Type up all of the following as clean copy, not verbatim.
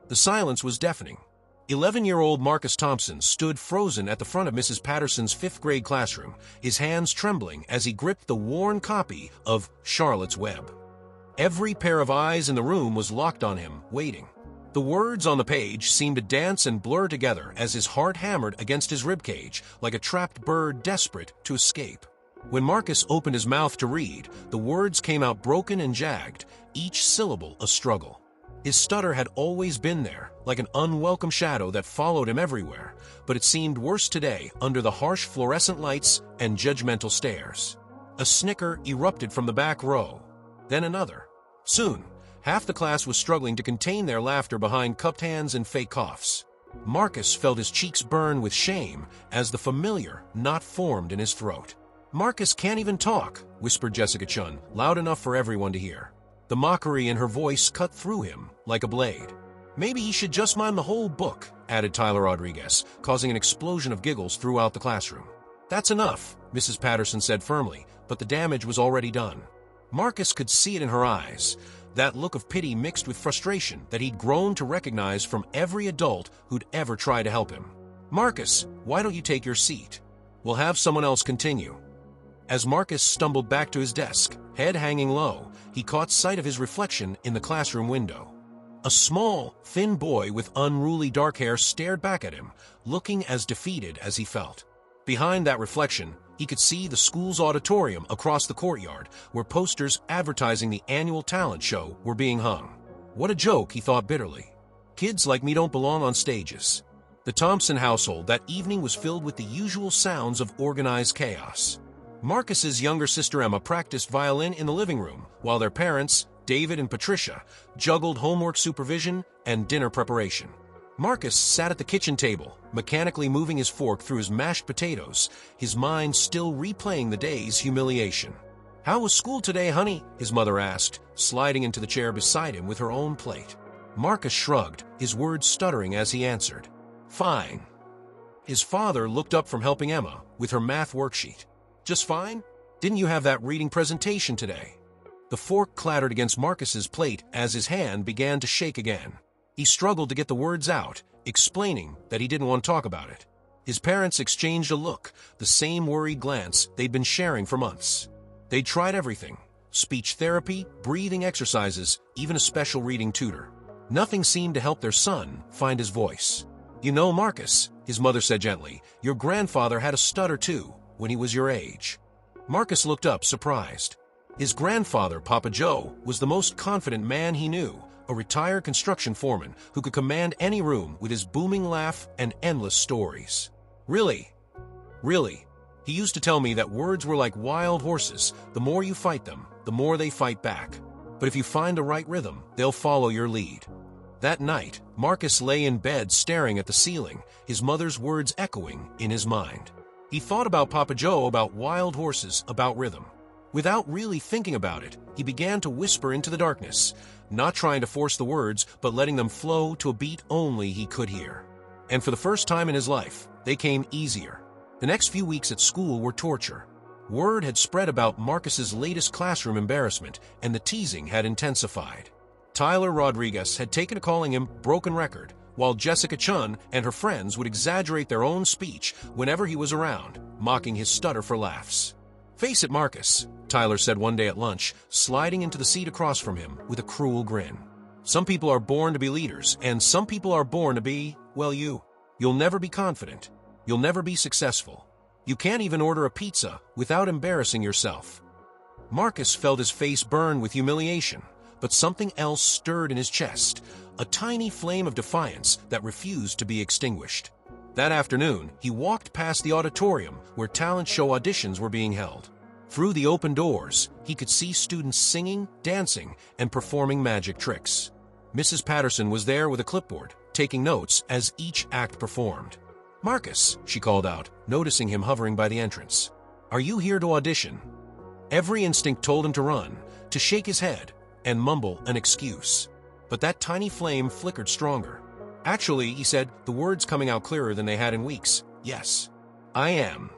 The silence was deafening. 11-year-old Marcus Thompson stood frozen at the front of Mrs. Patterson's fifth-grade classroom, his hands trembling as he gripped the worn copy of Charlotte's Web. Every pair of eyes in the room was locked on him, waiting. The words on the page seemed to dance and blur together as his heart hammered against his ribcage like a trapped bird desperate to escape. When Marcus opened his mouth to read, the words came out broken and jagged, each syllable a struggle. His stutter had always been there, like an unwelcome shadow that followed him everywhere, but it seemed worse today under the harsh fluorescent lights and judgmental stares. A snicker erupted from the back row, then another. Soon, half the class was struggling to contain their laughter behind cupped hands and fake coughs. Marcus felt his cheeks burn with shame as the familiar knot formed in his throat. "Marcus can't even talk," whispered Jessica Chun, loud enough for everyone to hear. The mockery in her voice cut through him like a blade. "Maybe he should just mime the whole book," added Tyler Rodriguez, causing an explosion of giggles throughout the classroom. "That's enough," Mrs. Patterson said firmly, but the damage was already done. Marcus could see it in her eyes, that look of pity mixed with frustration that he'd grown to recognize from every adult who'd ever tried to help him. "Marcus, why don't you take your seat? We'll have someone else continue." As Marcus stumbled back to his desk, head hanging low, he caught sight of his reflection in the classroom window. A small, thin boy with unruly dark hair stared back at him, looking as defeated as he felt. Behind that reflection, he could see the school's auditorium across the courtyard, where posters advertising the annual talent show were being hung. What a joke, he thought bitterly. Kids like me don't belong on stages. The Thompson household that evening was filled with the usual sounds of organized chaos. Marcus's younger sister Emma practiced violin in the living room, while their parents, David and Patricia, juggled homework supervision and dinner preparation. Marcus sat at the kitchen table, mechanically moving his fork through his mashed potatoes, his mind still replaying the day's humiliation. "How was school today, honey?" his mother asked, sliding into the chair beside him with her own plate. Marcus shrugged, his words stuttering as he answered, "Fine." His father looked up from helping Emma with her math worksheet. "Just fine? Didn't you have that reading presentation today?" The fork clattered against Marcus's plate as his hand began to shake again. He struggled to get the words out, explaining that he didn't want to talk about it. His parents exchanged a look, the same worried glance they'd been sharing for months. They'd tried everything: speech therapy, breathing exercises, even a special reading tutor. Nothing seemed to help their son find his voice. "You know, Marcus," his mother said gently, "your grandfather had a stutter too, when he was your age." Marcus looked up, surprised. His grandfather, Papa Joe, was the most confident man he knew, a retired construction foreman who could command any room with his booming laugh and endless stories. Really? He used to tell me that words were like wild horses. The more you fight them, the more they fight back. But if you find the right rhythm, they'll follow your lead. That night, Marcus lay in bed staring at the ceiling, his mother's words echoing in his mind. He thought about Papa Joe, about wild horses, about rhythm. Without really thinking about it, he began to whisper into the darkness, not trying to force the words, but letting them flow to a beat only he could hear. And for the first time in his life, they came easier. The next few weeks at school were torture. Word had spread about Marcus's latest classroom embarrassment, and the teasing had intensified. Tyler Rodriguez had taken to calling him broken record, while Jessica Chun and her friends would exaggerate their own speech whenever he was around, mocking his stutter for laughs. "Face it, Marcus," Tyler said one day at lunch, sliding into the seat across from him with a cruel grin. "Some people are born to be leaders, and some people are born to be, well, you. You'll never be confident. You'll never be successful. You can't even order a pizza without embarrassing yourself." Marcus felt his face burn with humiliation, but something else stirred in his chest, a tiny flame of defiance that refused to be extinguished. That afternoon, he walked past the auditorium where talent show auditions were being held. Through the open doors, he could see students singing, dancing, and performing magic tricks. Mrs. Patterson was there with a clipboard, taking notes as each act performed. "Marcus," she called out, noticing him hovering by the entrance. "Are you here to audition?" Every instinct told him to run, to shake his head, and mumble an excuse. But that tiny flame flickered stronger. "Actually," he said, the words coming out clearer than they had in weeks, "yes, I am."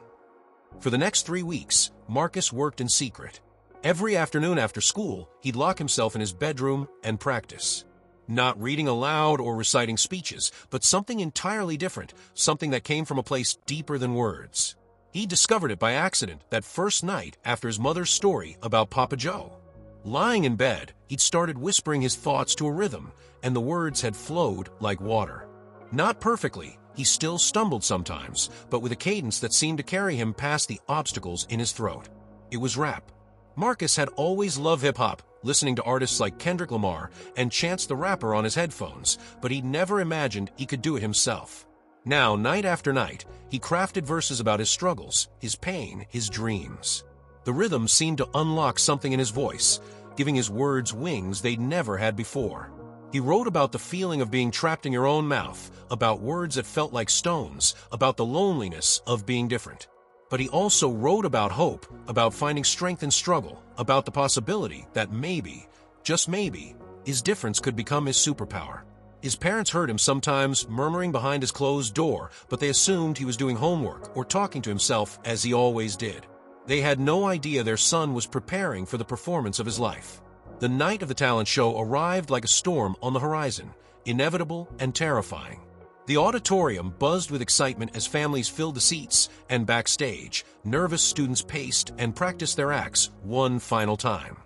For the next 3 weeks, Marcus worked in secret. Every afternoon after school, he'd lock himself in his bedroom and practice. Not reading aloud or reciting speeches, but something entirely different, something that came from a place deeper than words. He discovered it by accident that first night after his mother's story about Papa Joe. Lying in bed, he'd started whispering his thoughts to a rhythm, and the words had flowed like water. Not perfectly, he still stumbled sometimes, but with a cadence that seemed to carry him past the obstacles in his throat. It was rap. Marcus had always loved hip-hop, listening to artists like Kendrick Lamar and Chance the Rapper on his headphones, but he'd never imagined he could do it himself. Now, night after night, he crafted verses about his struggles, his pain, his dreams. The rhythm seemed to unlock something in his voice, giving his words wings they'd never had before. He wrote about the feeling of being trapped in your own mouth, about words that felt like stones, about the loneliness of being different. But he also wrote about hope, about finding strength in struggle, about the possibility that maybe, just maybe, his difference could become his superpower. His parents heard him sometimes murmuring behind his closed door, but they assumed he was doing homework or talking to himself as he always did. They had no idea their son was preparing for the performance of his life. The night of the talent show arrived like a storm on the horizon, inevitable and terrifying. The auditorium buzzed with excitement as families filled the seats, and backstage, nervous students paced and practiced their acts one final time.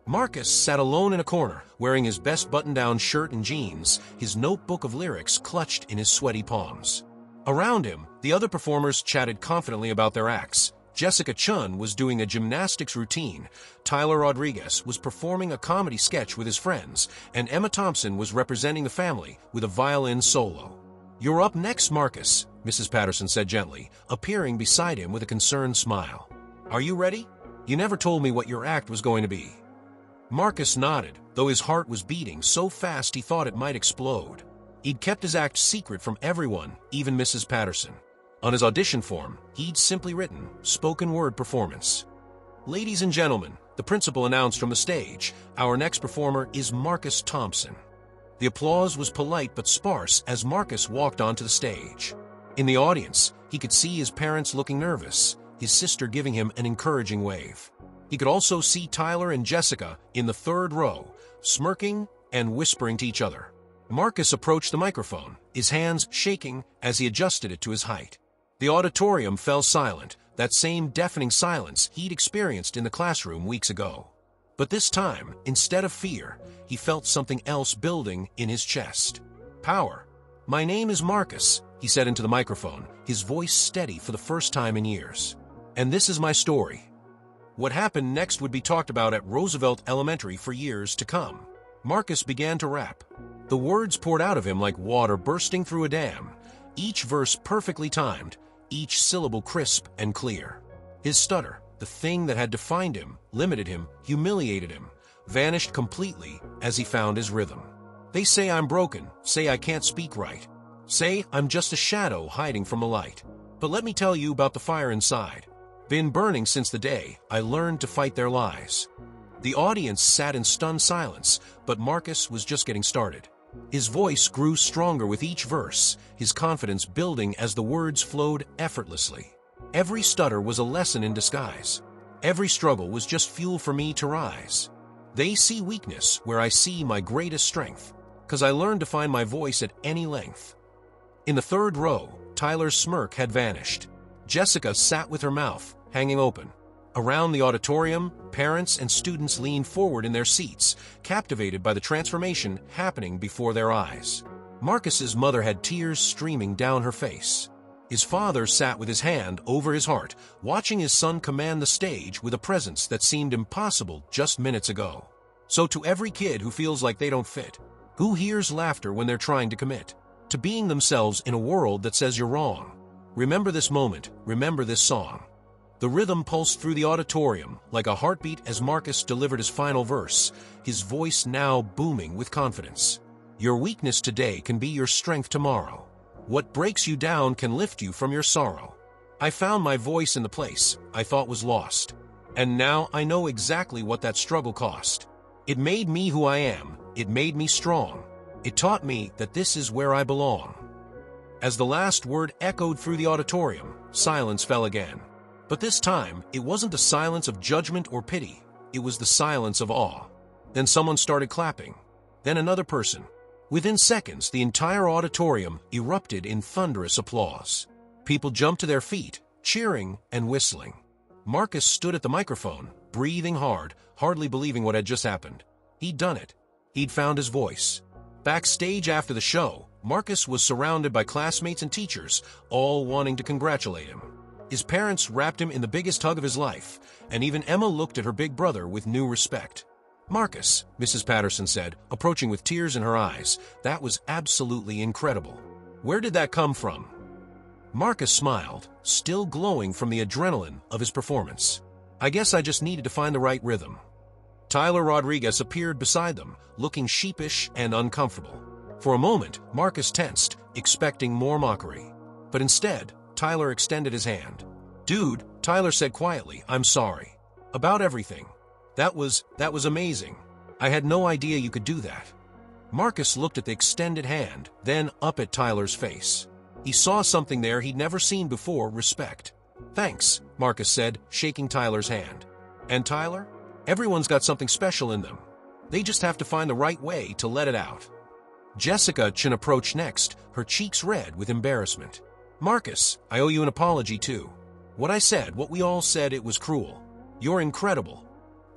Marcus sat alone in a corner, wearing his best button-down shirt and jeans, his notebook of lyrics clutched in his sweaty palms. Around him, the other performers chatted confidently about their acts. Jessica Chun was doing a gymnastics routine, Tyler Rodriguez was performing a comedy sketch with his friends, and Emma Thompson was representing the family with a violin solo. "You're up next, Marcus," Mrs. Patterson said gently, appearing beside him with a concerned smile. "Are you ready? You never told me what your act was going to be." Marcus nodded, though his heart was beating so fast he thought it might explode. He'd kept his act secret from everyone, even Mrs. Patterson. On his audition form, he'd simply written, "Spoken word performance." "Ladies and gentlemen," the principal announced from the stage, "our next performer is Marcus Thompson." The applause was polite but sparse as Marcus walked onto the stage. In the audience, he could see his parents looking nervous, his sister giving him an encouraging wave. He could also see Tyler and Jessica in the third row, smirking and whispering to each other. Marcus approached the microphone, his hands shaking as he adjusted it to his height. The auditorium fell silent, that same deafening silence he'd experienced in the classroom weeks ago. But this time, instead of fear, he felt something else building in his chest. Power. "My name is Marcus," he said into the microphone, his voice steady for the first time in years. "And this is my story." What happened next would be talked about at Roosevelt Elementary for years to come. Marcus began to rap. The words poured out of him like water bursting through a dam, each verse perfectly timed, each syllable crisp and clear. His stutter, the thing that had defined him, limited him, humiliated him, vanished completely as he found his rhythm. "They say I'm broken, say I can't speak right, say I'm just a shadow hiding from the light. But let me tell you about the fire inside. Been burning since the day I learned to fight their lies." The audience sat in stunned silence, but Marcus was just getting started. His voice grew stronger with each verse, his confidence building as the words flowed effortlessly. Every stutter was a lesson in disguise. Every struggle was just fuel for me to rise. They see weakness where I see my greatest strength, 'cause I learned to find my voice at any length. In the third row, Tyler's smirk had vanished. Jessica sat with her mouth hanging open. Around the auditorium, parents and students leaned forward in their seats, captivated by the transformation happening before their eyes. Marcus's mother had tears streaming down her face. His father sat with his hand over his heart, watching his son command the stage with a presence that seemed impossible just minutes ago. So to every kid who feels like they don't fit, who hears laughter when they're trying to commit, to being themselves in a world that says you're wrong, remember this moment, remember this song. The rhythm pulsed through the auditorium like a heartbeat as Marcus delivered his final verse, his voice now booming with confidence. "Your weakness today can be your strength tomorrow. What breaks you down can lift you from your sorrow. I found my voice in the place I thought was lost, and now I know exactly what that struggle cost. It made me who I am, it made me strong. It taught me that this is where I belong." As the last word echoed through the auditorium, silence fell again. But this time, it wasn't the silence of judgment or pity, it was the silence of awe. Then someone started clapping. Then another person. Within seconds, the entire auditorium erupted in thunderous applause. People jumped to their feet, cheering and whistling. Marcus stood at the microphone, breathing hard, hardly believing what had just happened. He'd done it. He'd found his voice. Backstage after the show, Marcus was surrounded by classmates and teachers, all wanting to congratulate him. His parents wrapped him in the biggest hug of his life, and even Emma looked at her big brother with new respect. "Marcus," Mrs. Patterson said, approaching with tears in her eyes, "that was absolutely incredible. Where did that come from?" Marcus smiled, still glowing from the adrenaline of his performance. "I guess I just needed to find the right rhythm." Tyler Rodriguez appeared beside them, looking sheepish and uncomfortable. For a moment, Marcus tensed, expecting more mockery. But instead, Tyler extended his hand. "Dude," Tyler said quietly, "I'm sorry. About everything. That was amazing. I had no idea you could do that." Marcus looked at the extended hand, then up at Tyler's face. He saw something there he'd never seen before: respect. "Thanks," Marcus said, shaking Tyler's hand. "And Tyler? Everyone's got something special in them. They just have to find the right way to let it out." Jessica Chin approached next, her cheeks red with embarrassment. "Marcus, I owe you an apology too. What I said, what we all said, it was cruel. You're incredible."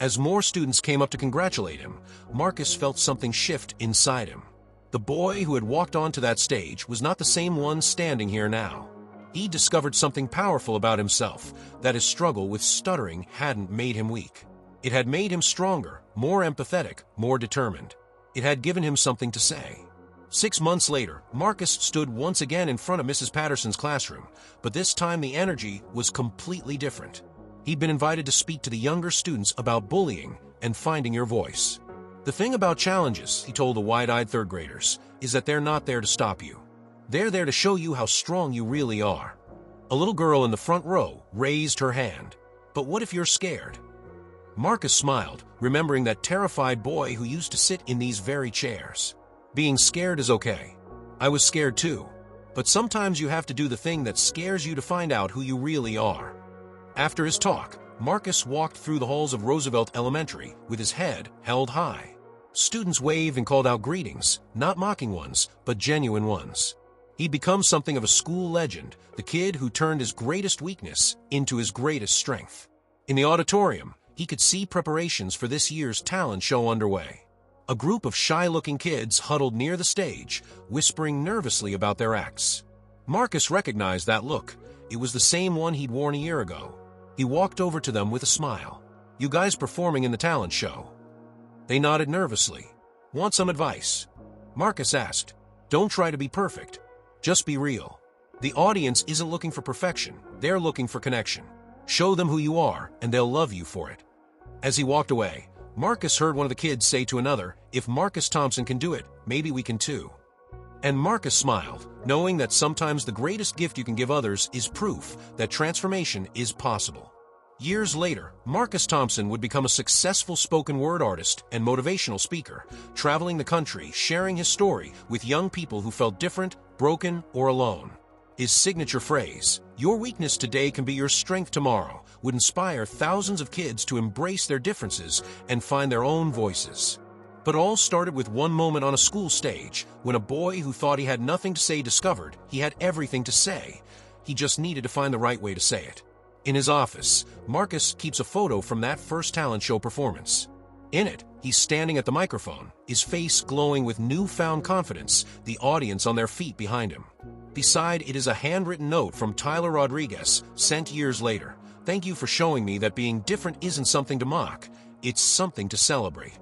As more students came up to congratulate him, Marcus felt something shift inside him. The boy who had walked onto that stage was not the same one standing here now. He discovered something powerful about himself, that his struggle with stuttering hadn't made him weak. It had made him stronger, more empathetic, more determined. It had given him something to say. 6 months later, Marcus stood once again in front of Mrs. Patterson's classroom, but this time the energy was completely different. He'd been invited to speak to the younger students about bullying and finding your voice. "The thing about challenges," he told the wide-eyed third graders, "is that they're not there to stop you. They're there to show you how strong you really are." A little girl in the front row raised her hand. "But what if you're scared?" Marcus smiled, remembering that terrified boy who used to sit in these very chairs. "Being scared is okay. I was scared too. But sometimes you have to do the thing that scares you to find out who you really are." After his talk, Marcus walked through the halls of Roosevelt Elementary with his head held high. Students waved and called out greetings, not mocking ones, but genuine ones. He'd become something of a school legend, the kid who turned his greatest weakness into his greatest strength. In the auditorium, he could see preparations for this year's talent show underway. A group of shy-looking kids huddled near the stage, whispering nervously about their acts. Marcus recognized that look. It was the same one he'd worn a year ago. He walked over to them with a smile. "You guys performing in the talent show?" They nodded nervously. "Want some advice?" Marcus asked. "Don't try to be perfect. Just be real. The audience isn't looking for perfection. They're looking for connection. Show them who you are, and they'll love you for it." As he walked away, Marcus heard one of the kids say to another, "If Marcus Thompson can do it, maybe we can too." And Marcus smiled, knowing that sometimes the greatest gift you can give others is proof that transformation is possible. Years later, Marcus Thompson would become a successful spoken word artist and motivational speaker, traveling the country, sharing his story with young people who felt different, broken, or alone. His signature phrase, "Your weakness today can be your strength tomorrow," would inspire thousands of kids to embrace their differences and find their own voices. But all started with one moment on a school stage, when a boy who thought he had nothing to say discovered he had everything to say. He just needed to find the right way to say it. In his office, Marcus keeps a photo from that first talent show performance. In it, he's standing at the microphone, his face glowing with newfound confidence, the audience on their feet behind him. Beside it is a handwritten note from Tyler Rodriguez, sent years later. "Thank you for showing me that being different isn't something to mock. It's something to celebrate."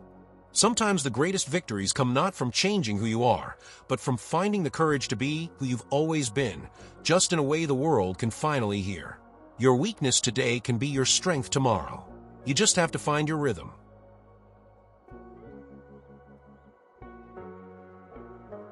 Sometimes the greatest victories come not from changing who you are, but from finding the courage to be who you've always been, just in a way the world can finally hear. Your weakness today can be your strength tomorrow. You just have to find your rhythm.